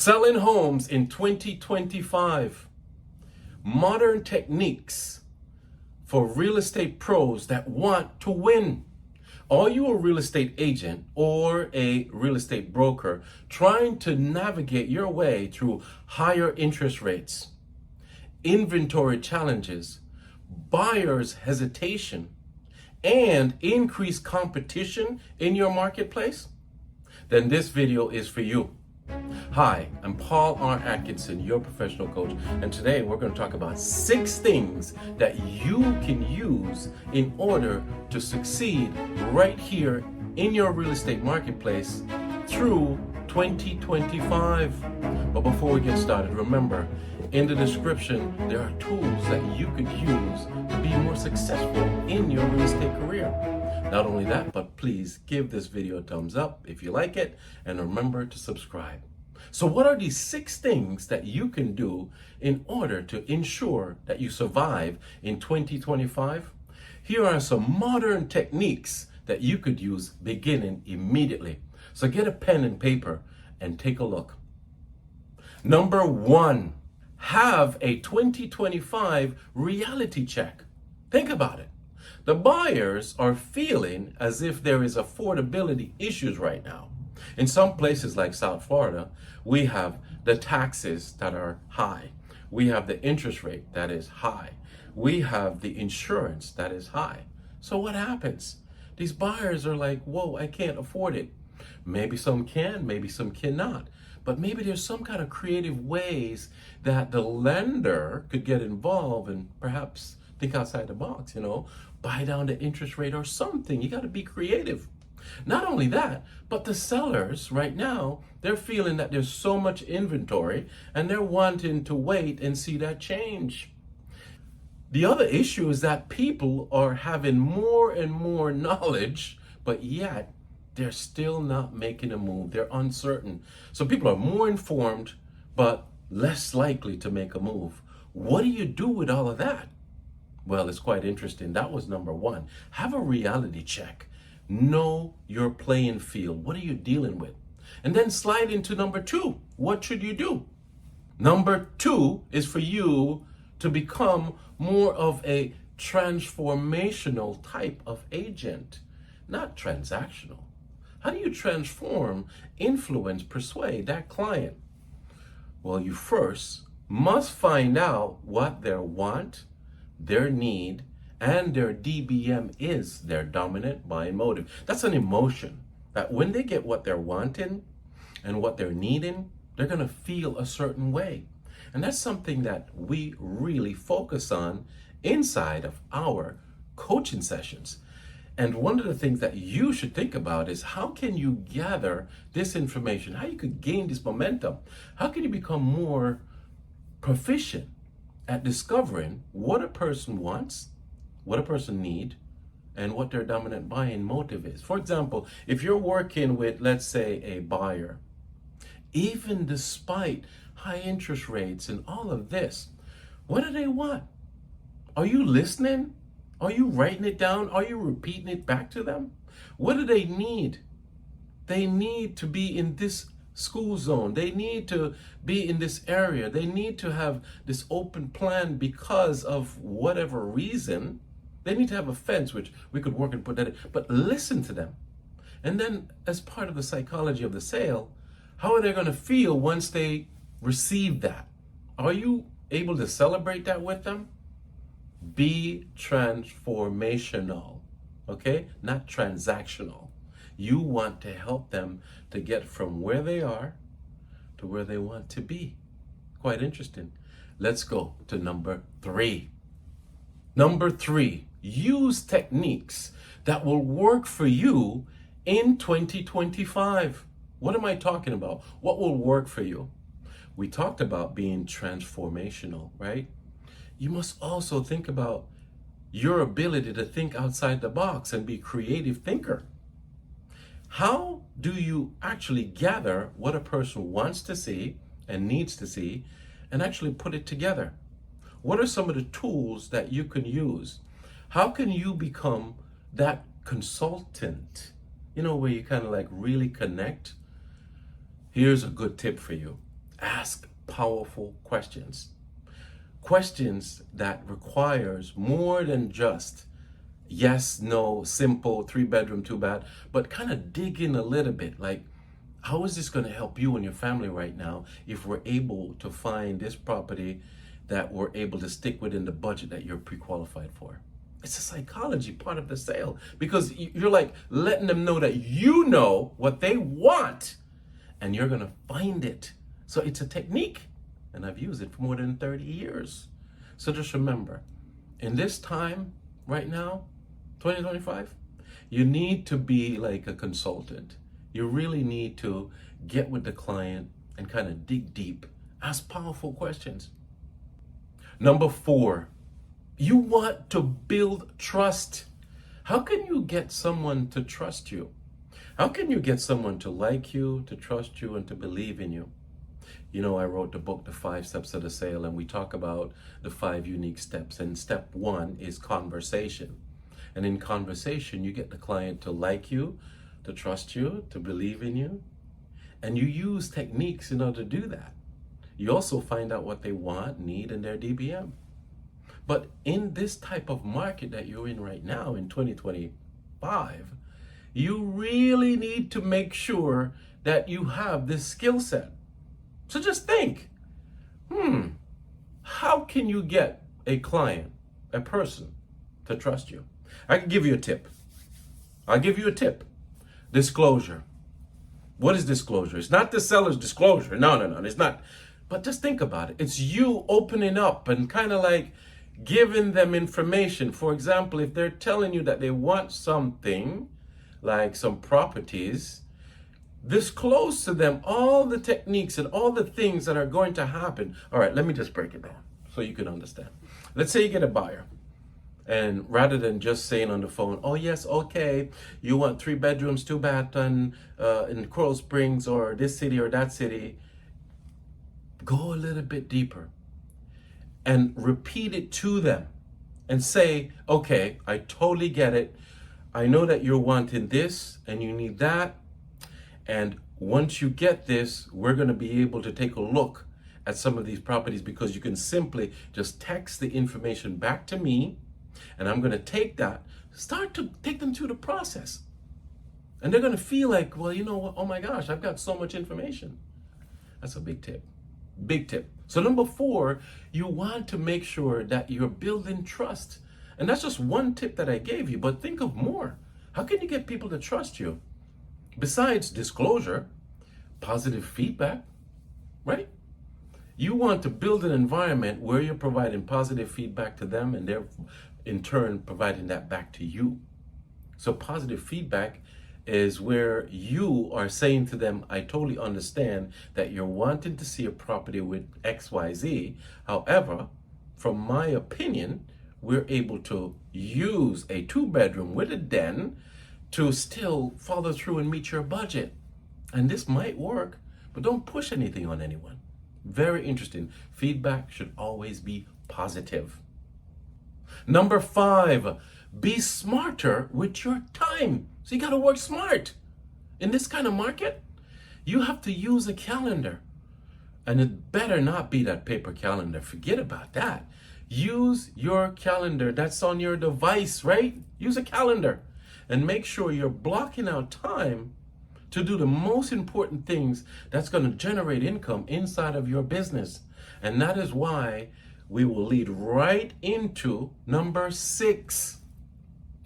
Selling homes in 2025. Modern techniques for real estate pros that want to win. Are you a real estate agent or a real estate broker trying to navigate your way through higher interest rates, inventory challenges, buyers' hesitation, and increased competition in your marketplace? Then this video is for you. Hi, I'm Paul R. Atkinson, your professional coach, and today we're going to talk about 6 things that you can use in order to succeed right here in your real estate marketplace through 2025. But before we get started, remember, in the description, there are tools that you could use to be more successful in your real estate career. Not only that, but please give this video a thumbs up if you like it, and remember to subscribe. So what are these 6 things that you can do in order to ensure that you survive in 2025? Here are some modern techniques that you could use beginning immediately. So get a pen and paper and take a look. Number 1, have a 2025 reality check. Think about it. The buyers are feeling as if there is affordability issues right now. In some places like South Florida, we have the taxes that are high. We have the interest rate that is high. We have the insurance that is high. So what happens? These buyers are like, whoa, I can't afford it. Maybe some can, maybe some cannot. But maybe there's some kind of creative ways that the lender could get involved and perhaps think outside the box, buy down the interest rate or something. You got to be creative. Not only that, but the sellers right now, they're feeling that there's so much inventory and they're wanting to wait and see that change. The other issue is that people are having more and more knowledge, but yet they're still not making a move. They're uncertain. So people are more informed, but less likely to make a move. What do you do with all of that? Well, it's quite interesting. That was number 1. Have a reality check. Know your playing field. What are you dealing with? And then slide into number 2. What should you do? Number 2 is for you to become more of a transformational type of agent, not transactional. How do you transform, influence, persuade that client? Well, you first must find out what their want, their need, and their DBM is, their dominant buying motive. That's an emotion that when they get what they're wanting and what they're needing, they're going to feel a certain way. And that's something that we really focus on inside of our coaching sessions. And one of the things that you should think about is how can you gather this information, how you could gain this momentum, how can you become more proficient at discovering what a person wants, what a person needs, and what their dominant buying motive is. For example, if you're working with, let's say, a buyer, even despite high interest rates and all of this, what do they want? Are you listening? Are you writing it down? Are you repeating it back to them? What do they need? They need to be in this school zone. They need to be in this area. They need to have this open plan because of whatever reason. They need to have a fence, which we could work and put that in. But listen to them. And then as part of the psychology of the sale, how are they going to feel once they receive that? Are you able to celebrate that with them? Be transformational, okay? Not transactional. You want to help them to get from where they are to where they want to be. Quite interesting. Let's go to number 3. Number 3, use techniques that will work for you in 2025. What am I talking about? What will work for you? We talked about being transformational, right? You must also think about your ability to think outside the box and be a creative thinker. How do you actually gather what a person wants to see and needs to see and actually put it together? What are some of the tools that you can use? How can you become that consultant, where you kind of like really connect? Here's a good tip for you. Ask powerful questions. Questions that requires more than just yes, no, simple, 3 bedroom, 2 bath, but kind of dig in a little bit. Like, how is this going to help you and your family right now if we're able to find this property that we're able to stick within the budget that you're pre-qualified for? It's a psychology part of the sale, because you're like letting them know that you know what they want and you're going to find it. So it's a technique, and I've used it for more than 30 years. So just remember, in this time right now, 2025, you need to be like a consultant. You really need to get with the client and kind of dig deep, ask powerful questions. Number 4, you want to build trust. How can you get someone to trust you? How can you get someone to like you, to trust you, and to believe in you? You know, I wrote the book, The 5 Steps of the Sale, and we talk about the 5 unique steps. And step 1 is conversation. And in conversation, you get the client to like you, to trust you, to believe in you. And you use techniques in order to do that. You also find out what they want, need, and their DBM. But in this type of market that you're in right now in 2025, you really need to make sure that you have this skill set. So just think, how can you get a client, a person, to trust you? I can give you a tip. I'll give you a tip. Disclosure. What is disclosure? It's not the seller's disclosure. No, it's not. But just think about it. It's you opening up and kind of like giving them information. For example, if they're telling you that they want something, like some properties, disclose to them all the techniques and all the things that are going to happen. All right, let me just break it down so you can understand. Let's say you get a buyer, and rather than just saying on the phone, oh yes, okay, you want 3 bedrooms, 2 bath in Coral Springs or this city or that city, go a little bit deeper and repeat it to them and say, okay, I totally get it. I know that you're wanting this and you need that. And once you get this, we're going to be able to take a look at some of these properties, because you can simply just text the information back to me, and I'm going to take that, start to take them through the process. And they're going to feel like, well, you know what? Oh my gosh, I've got so much information. That's a big tip. Big tip. So number 4, you want to make sure that you're building trust. And that's just one tip that I gave you, but think of more. How can you get people to trust you? Besides disclosure, positive feedback, right? You want to build an environment where you're providing positive feedback to them, and they're in turn providing that back to you. So positive feedback is where you are saying to them, I totally understand that you're wanting to see a property with XYZ. However, from my opinion, we're able to use a 2-bedroom with a den to still follow through and meet your budget. And this might work, but don't push anything on anyone. Very interesting. Feedback should always be positive. Number 5, be smarter with your time. So you got to work smart. In this kind of market, you have to use a calendar. And it better not be that paper calendar. Forget about that. Use your calendar that's on your device, right? Use a calendar and make sure you're blocking out time to do the most important things that's going to generate income inside of your business. And that is why we will lead right into number 6.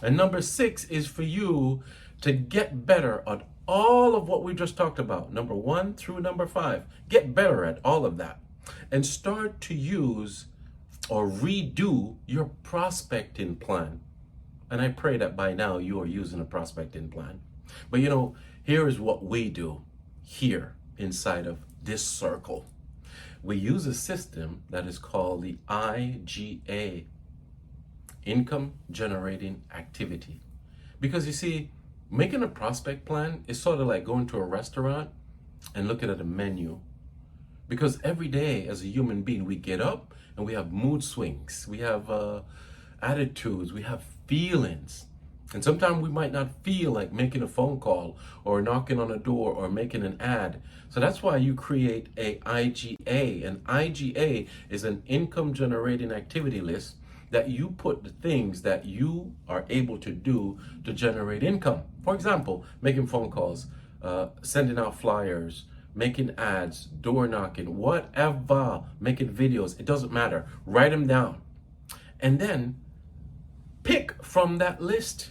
And number 6 is for you to get better at all of what we just talked about. Number 1 through number 5. Get better at all of that. And start to use or redo your prospecting plan. And I pray that by now you are using a prospecting plan. But you know, here is what we do here inside of this circle. We use a system that is called the IGA, Income Generating Activity. Because you see, making a prospect plan is sort of like going to a restaurant and looking at a menu. Because every day as a human being, we get up and we have mood swings, we have attitudes, we have feelings. And sometimes we might not feel like making a phone call or knocking on a door or making an ad. So that's why you create a IGA. An IGA is an income generating activity list that you put the things that you are able to do to generate income. For example, making phone calls, sending out flyers, making ads, door knocking, whatever, making videos, it doesn't matter. Write them down. And then pick from that list.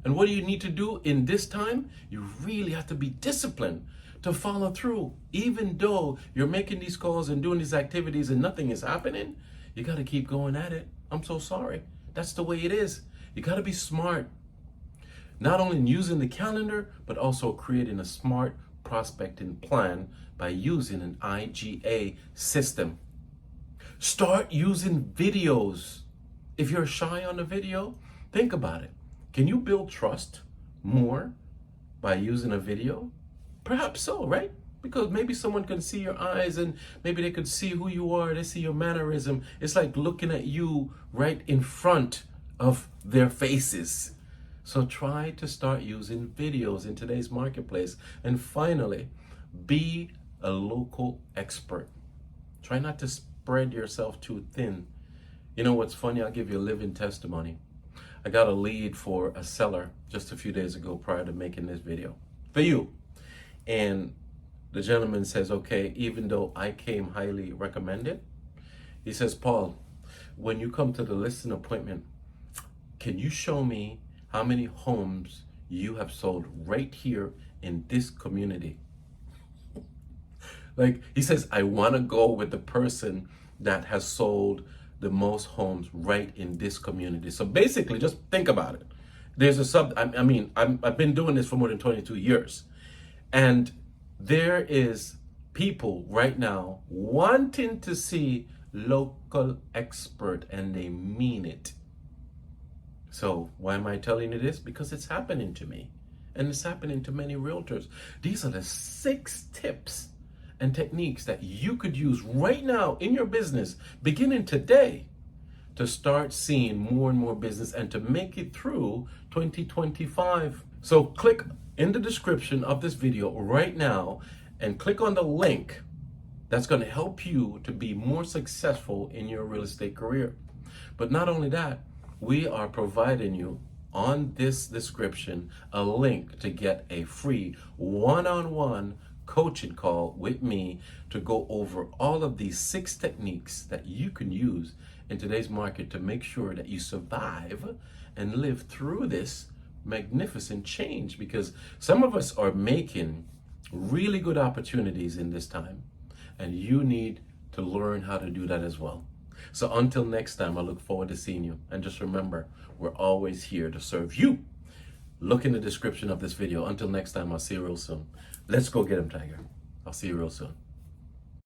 And what do you need to do in this time? You really have to be disciplined to follow through. Even though you're making these calls and doing these activities and nothing is happening, you got to keep going at it. I'm so sorry. That's the way it is. You got to be smart. Not only in using the calendar, but also creating a smart prospecting plan by using an IGA system. Start using videos. If you're shy on the video, think about it. Can you build trust more by using a video? Perhaps so, right? Because maybe someone can see your eyes and maybe they could see who you are. They see your mannerism. It's like looking at you right in front of their faces. So try to start using videos in today's marketplace. And finally, be a local expert. Try not to spread yourself too thin. You know what's funny? I'll give you a living testimony. I got a lead for a seller just a few days ago prior to making this video for you. And the gentleman says, okay, even though I came highly recommended, he says, Paul, when you come to the listing appointment, can you show me how many homes you have sold right here in this community? Like, he says, I want to go with the person that has sold the most homes right in this community. So basically, just think about it. There's a I've been doing this for more than 22 years. And there is people right now wanting to see local expert, and they mean it. So why am I telling you this? Because it's happening to me. And it's happening to many realtors. These are the 6 tips and techniques that you could use right now in your business, beginning today, to start seeing more and more business and to make it through 2025. So click in the description of this video right now and click on the link that's going to help you to be more successful in your real estate career. But not only that, we are providing you on this description a link to get a free one-on-one coaching call with me to go over all of these 6 techniques that you can use in today's market to make sure that you survive and live through this magnificent change. Because some of us are making really good opportunities in this time, and you need to learn how to do that as well. So until next time, I look forward to seeing you. And just remember, we're always here to serve you. Look in the description of this video. Until next time, I'll see you real soon. Let's go get him, Tiger. I'll see you real soon.